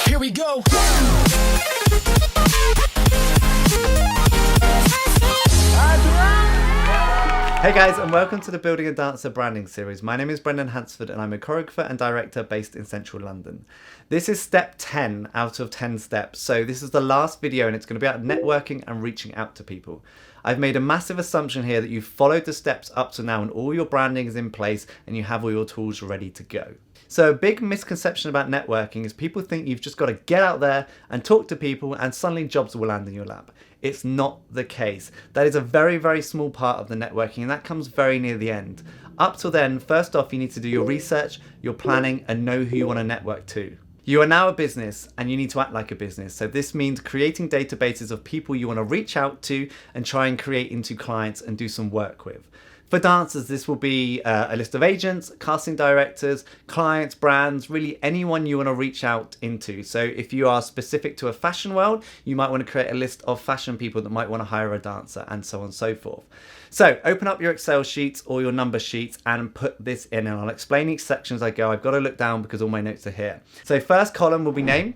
Here we go. Hey guys, and welcome to the Building a Dancer branding series. My name is Brendon Hansford and I'm a choreographer and director based in central London. This is step 10 out of 10 steps. So this is the last video and it's going to be about networking and reaching out to people. I've made a massive assumption here that you've followed the steps up to now and all your branding is in place and you have all your tools ready to go. So a big misconception about networking is people think you've just got to get out there and talk to people and suddenly jobs will land in your lap. It's not the case. That is a very, very small part of the networking and that comes very near the end. Up till then, first off, you need to do your research, your planning, and know who you want to network to. You are now a business and you need to act like a business. So this means creating databases of people you want to reach out to and try and create into clients and do some work with. For dancers, this will be a list of agents, casting directors, clients, brands, really anyone you want to reach out into. So if you are specific to a fashion world, you might want to create a list of fashion people that might want to hire a dancer and so on and so forth. So open up your Excel sheets or your number sheets and put this in, and I'll explain each section as I go. I've got to look down because all my notes are here. So first column will be name.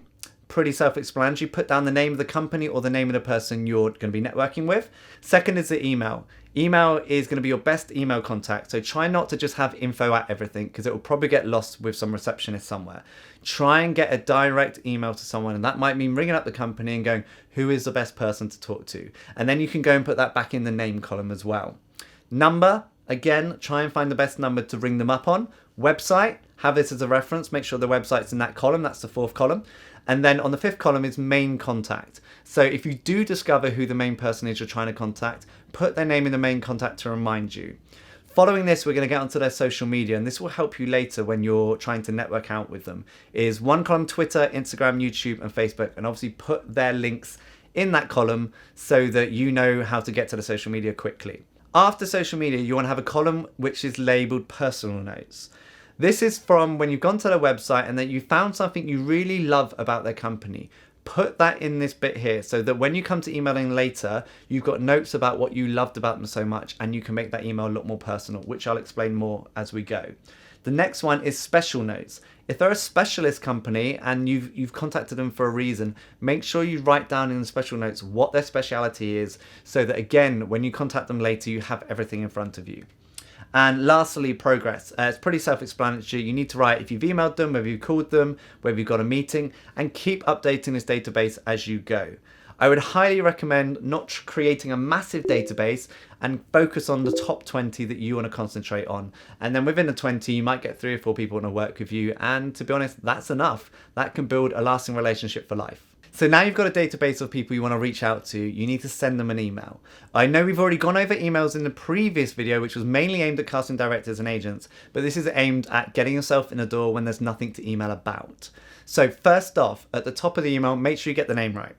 Pretty self-explanatory. Put down the name of the company or the name of the person you're going to be networking with. Second is the email. Email is going to be your best email contact. So try not to just have info at everything because it will probably get lost with some receptionist somewhere. Try and get a direct email to someone, and that might mean ringing up the company and going, who is the best person to talk to? And then you can go and put that back in the name column as well. Number, again, try and find the best number to ring them up on. Website, have this as a reference. Make sure the website's in that column. That's the fourth column. And then on the fifth column is main contact. So if you do discover who the main person is you're trying to contact, put their name in the main contact to remind you. Following this, we're going to get onto their social media, and this will help you later when you're trying to network out with them. Is one column Twitter, Instagram, YouTube, and Facebook, and obviously put their links in that column so that you know how to get to the social media quickly. After social media, you want to have a column which is labeled personal notes. This is from when you've gone to their website and that you found something you really love about their company. Put that in this bit here so that when you come to emailing later, you've got notes about what you loved about them so much and you can make that email look more personal, which I'll explain more as we go. The next one is special notes. If they're a specialist company and you've contacted them for a reason, make sure you write down in the special notes what their speciality is so that again, when you contact them later, you have everything in front of you. And lastly, progress. It's pretty self-explanatory. You need to write if you've emailed them, whether you've called them, whether you've got a meeting, and keep updating this database as you go. I would highly recommend not creating a massive database and focus on the top 20 that you want to concentrate on. And then within the 20, you might get 3 or 4 people want to work with you. And to be honest, that's enough. That can build a lasting relationship for life. So now you've got a database of people you want to reach out to, you need to send them an email. I know we've already gone over emails in the previous video, which was mainly aimed at casting directors and agents, but this is aimed at getting yourself in the door when there's nothing to email about. So first off, at the top of the email, make sure you get the name right.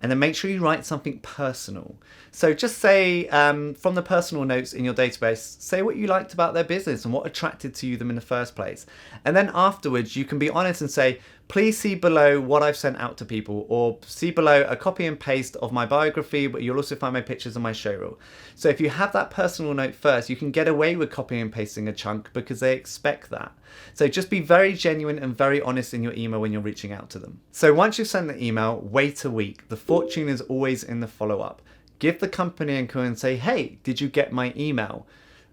And then make sure you write something personal. So just say from the personal notes in your database, say what you liked about their business and what attracted to you them in the first place. And then afterwards, you can be honest and say, please see below what I've sent out to people, or see below a copy and paste of my biography, but you'll also find my pictures and my show reel. So if you have that personal note first, you can get away with copying and pasting a chunk because they expect that. So just be very genuine and very honest in your email when you're reaching out to them. So once you've sent the email, wait a week. The fortune is always in the follow-up. Give the company a call and say, hey, did you get my email?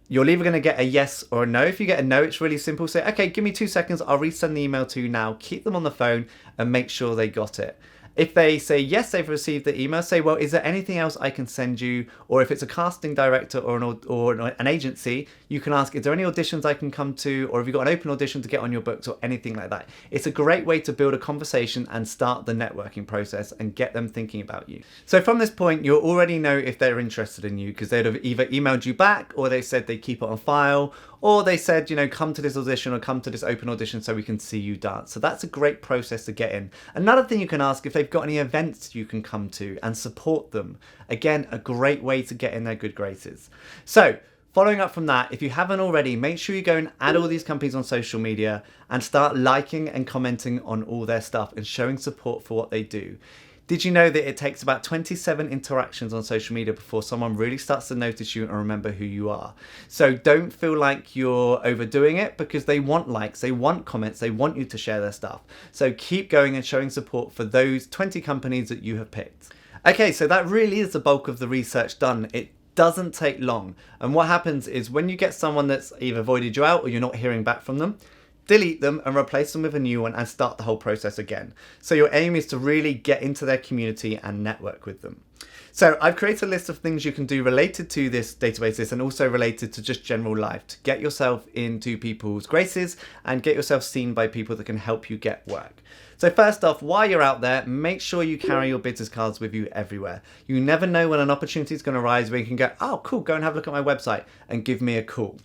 You're either going to get a yes or a no. If you get a no, it's really simple. Say, okay, give me 2 seconds. I'll resend the email to you now. Keep them on the phone and make sure they got it. If they say yes, they've received the email, say, well, is there anything else I can send you? Or if it's a casting director or an agency, you can ask, is there any auditions I can come to? Or have you got an open audition to get on your books or anything like that? It's a great way to build a conversation and start the networking process and get them thinking about you. So from this point, you'll already know if they're interested in you because they'd have either emailed you back or they said they keep it on file, or they said, you know, come to this audition or come to this open audition so we can see you dance. So that's a great process to get in. Another thing you can ask if they've got any events you can come to and support them. Again, a great way to get in their good graces. So following up from that, if you haven't already, make sure you go and add all these companies on social media and start liking and commenting on all their stuff and showing support for what they do. Did you know that it takes about 27 interactions on social media before someone really starts to notice you and remember who you are? So don't feel like you're overdoing it, because they want likes, they want comments, they want you to share their stuff. So keep going and showing support for those 20 companies that you have picked. Okay, so that really is the bulk of the research done. It doesn't take long. And what happens is when you get someone that's either voided you out or you're not hearing back from them, delete them and replace them with a new one and start the whole process again. So your aim is to really get into their community and network with them. So I've created a list of things you can do related to this database list and also related to just general life to get yourself into people's graces and get yourself seen by people that can help you get work. So first off, while you're out there, make sure you carry your business cards with you everywhere. You never know when an opportunity is going to arise where you can go, oh cool, go and have a look at my website and give me a call.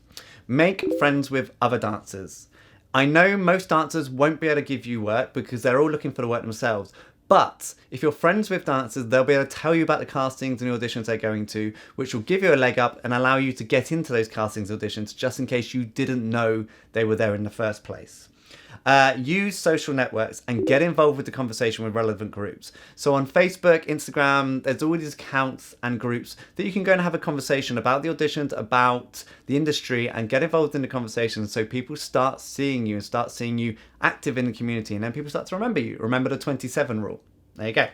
Make friends with other dancers. I know most dancers won't be able to give you work because they're all looking for the work themselves. But if you're friends with dancers, they'll be able to tell you about the castings and the auditions they're going to, which will give you a leg up and allow you to get into those castings auditions just in case you didn't know they were there in the first place. Use social networks and get involved with the conversation with relevant groups. So on Facebook, Instagram, there's all these accounts and groups that you can go and have a conversation about the auditions, about the industry, and get involved in the conversation so people start seeing you and start seeing you active in the community, and then people start to remember you. Remember the 27 rule. There you go.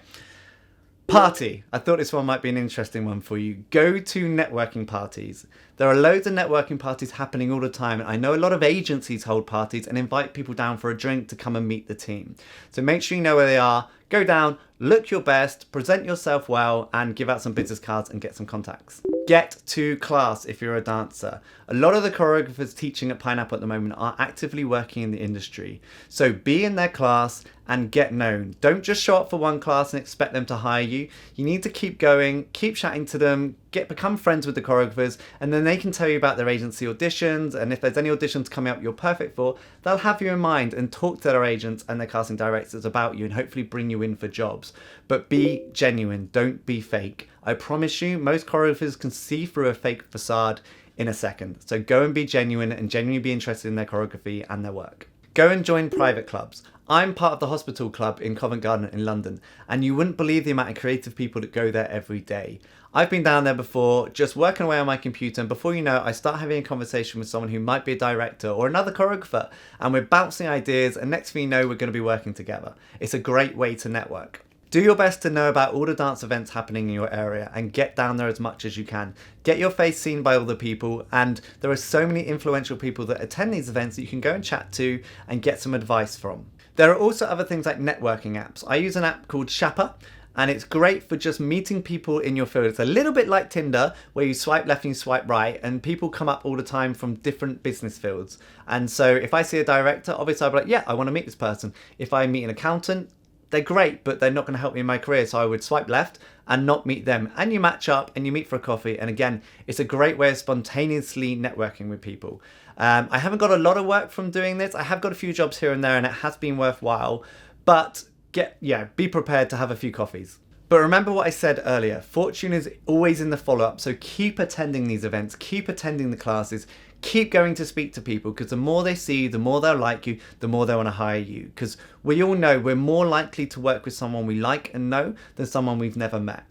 Party. I thought this one might be an interesting one for you. Go to networking parties. There are loads of networking parties happening all the time. And I know a lot of agencies hold parties and invite people down for a drink to come and meet the team. So make sure you know where they are. Go down, look your best, present yourself well, and give out some business cards and get some contacts. Get to class if you're a dancer. A lot of the choreographers teaching at Pineapple at the moment are actively working in the industry. So be in their class and get known. Don't just show up for one class and expect them to hire you. You need to keep going, keep chatting to them, become friends with the choreographers, and then they can tell you about their agency auditions, and if there's any auditions coming up you're perfect for, they'll have you in mind and talk to their agents and their casting directors about you and hopefully bring you in for jobs. But be genuine, don't be fake. I promise you, most choreographers can see through a fake facade in a second. So go and be genuine and genuinely be interested in their choreography and their work. Go and join private clubs. I'm part of the Hospital Club in Covent Garden in London, and you wouldn't believe the amount of creative people that go there every day. I've been down there before, just working away on my computer, and before you know it, I start having a conversation with someone who might be a director or another choreographer, and we're bouncing ideas, and next thing you know, we're going to be working together. It's a great way to network. Do your best to know about all the dance events happening in your area and get down there as much as you can. Get your face seen by other people, and there are so many influential people that attend these events that you can go and chat to and get some advice from. There are also other things like networking apps. I use an app called Shapper, and it's great for just meeting people in your field. It's a little bit like Tinder, where you swipe left and you swipe right, and people come up all the time from different business fields. And so if I see a director, obviously I'll be like, yeah, I want to meet this person. If I meet an accountant, they're great, but they're not going to help me in my career. So I would swipe left and not meet them. And you match up and you meet for a coffee. And again, it's a great way of spontaneously networking with people. I haven't got a lot of work from doing this. I have got a few jobs here and there, and it has been worthwhile. But be prepared to have a few coffees. But remember what I said earlier, fortune is always in the follow-up. So keep attending these events, keep attending the classes, keep going to speak to people, because the more they see you, the more they'll like you, the more they want to hire you. Because we all know we're more likely to work with someone we like and know than someone we've never met.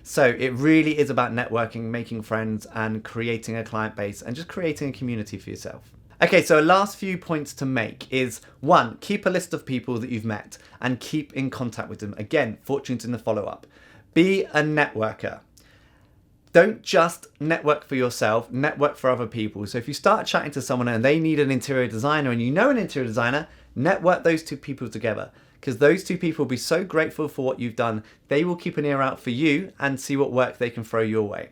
So it really is about networking, making friends, and creating a client base and just creating a community for yourself. Okay, so last few points to make is 1, keep a list of people that you've met and keep in contact with them. Again, fortune's in the follow-up. Be a networker. Don't just network for yourself, network for other people. So if you start chatting to someone and they need an interior designer and you know an interior designer, network those two people together, because those two people will be so grateful for what you've done. They will keep an ear out for you and see what work they can throw your way.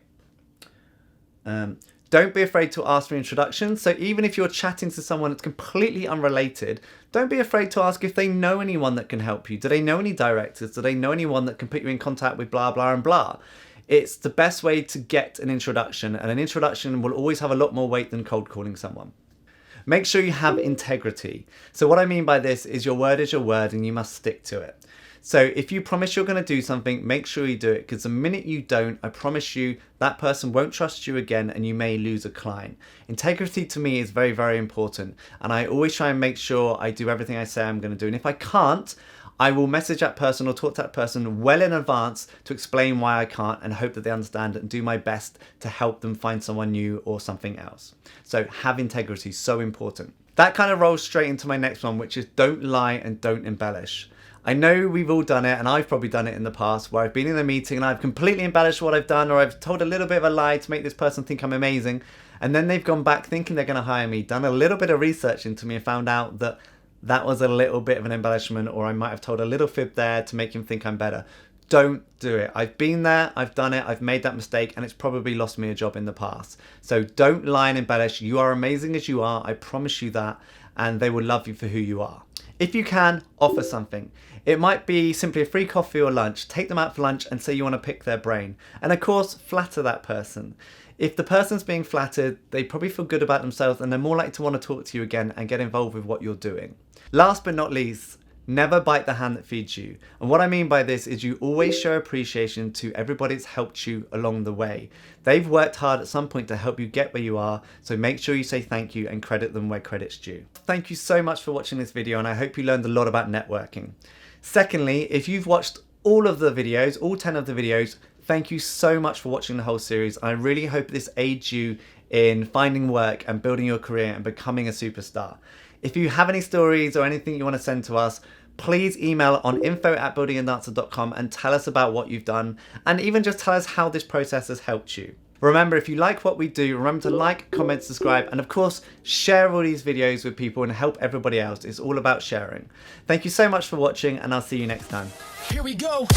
Don't be afraid to ask for introductions. So even if you're chatting to someone that's completely unrelated, don't be afraid to ask if they know anyone that can help you. Do they know any directors? Do they know anyone that can put you in contact with blah, blah, and blah? It's the best way to get an introduction, and an introduction will always have a lot more weight than cold calling someone. Make sure you have integrity. So what I mean by this is your word is your word and you must stick to it. So if you promise you're going to do something, make sure you do it, because the minute you don't, I promise you that person won't trust you again and you may lose a client. Integrity to me is very, very important, and I always try and make sure I do everything I say I'm going to do. And if I can't, I will message that person or talk to that person well in advance to explain why I can't and hope that they understand and do my best to help them find someone new or something else. So have integrity, so important. That kind of rolls straight into my next one, which is don't lie and don't embellish. I know we've all done it, and I've probably done it in the past, where I've been in a meeting and I've completely embellished what I've done, or I've told a little bit of a lie to make this person think I'm amazing, and then they've gone back thinking they're going to hire me, done a little bit of research into me and found out that that was a little bit of an embellishment, or I might have told a little fib there to make him think I'm better. Don't do it. I've been there, I've done it, I've made that mistake, and it's probably lost me a job in the past. So don't lie and embellish. You are amazing as you are, I promise you that, and they will love you for who you are. If you can, offer something. It might be simply a free coffee or lunch. Take them out for lunch and say you want to pick their brain. And of course, flatter that person. If the person's being flattered, they probably feel good about themselves and they're more likely to want to talk to you again and get involved with what you're doing. Last but not least, never bite the hand that feeds you. And what I mean by this is you always show appreciation to everybody that's helped you along the way. They've worked hard at some point to help you get where you are, so make sure you say thank you and credit them where credit's due. Thank you so much for watching this video, and I hope you learned a lot about networking. Secondly, if you've watched all of the videos, all 10 of the videos, thank you so much for watching the whole series. I really hope this aids you in finding work and building your career and becoming a superstar. If you have any stories or anything you want to send to us, please email on info@buildingandancer.com and tell us about what you've done, and even just tell us how this process has helped you. Remember, if you like what we do, remember to like, comment, subscribe, and of course, share all these videos with people and help everybody else. It's all about sharing. Thank you so much for watching, and I'll see you next time. Here we go.